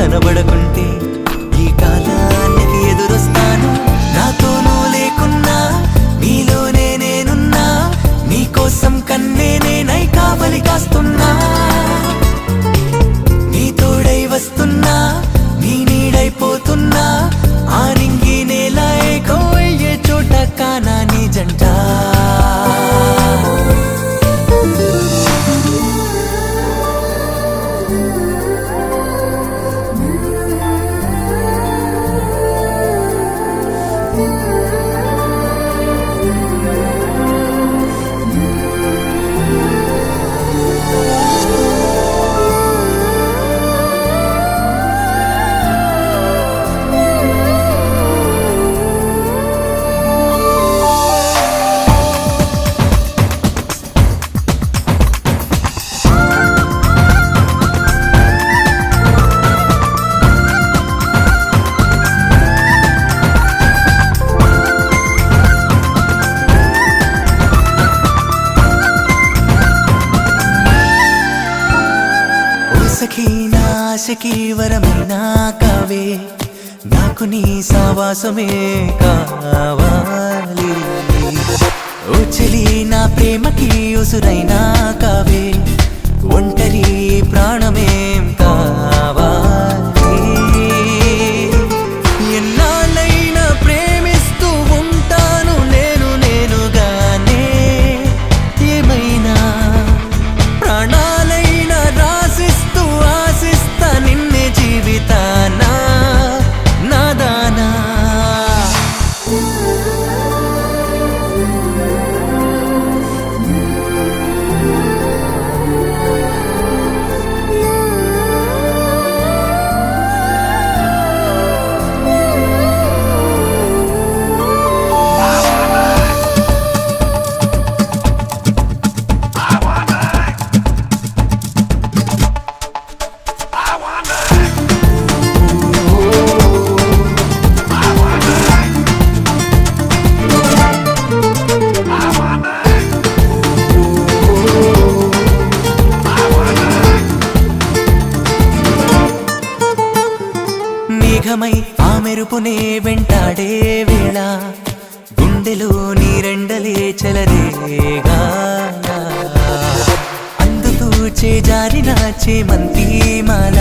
కనబడకుంటే ఈ కాలానికి ఎదురొస్తాను. నాతోనూ లేకున్నా నీలోనే నేనున్నా, నీకోసం కన్నే నేనై కావలి కాస్తున్నా. నీ తోడై వస్తున్నా, నీ నీడైపోతున్నా, ఆ రింగి నేల ఏకం అయ్యే చోట కానా నీ జంట. సఖీ నా ఆశకి వరమైనా కావే, నాకు నీ సావాసమే కావాలి. ఓ చెలి నా ప్రేమకి ఉసురైనా కావే, ఒంటరి ప్రాణమేం కావాలి. ఎన్నాళ్ళైనా ప్రేమిస్తూ ఉంటాను నేను నేనుగానే, ఏమైనా ప్రాణాలైనా రాసిస్తూ ఆశిస్తా నిన్నే జీవితానా నాదానా. మేఘమై ఆ మెరుపునే వెంటాడే వేళ, గుండెలో నీరెండలే చెలరేగా, అందుతూ చేజారిన చేమంతి మాల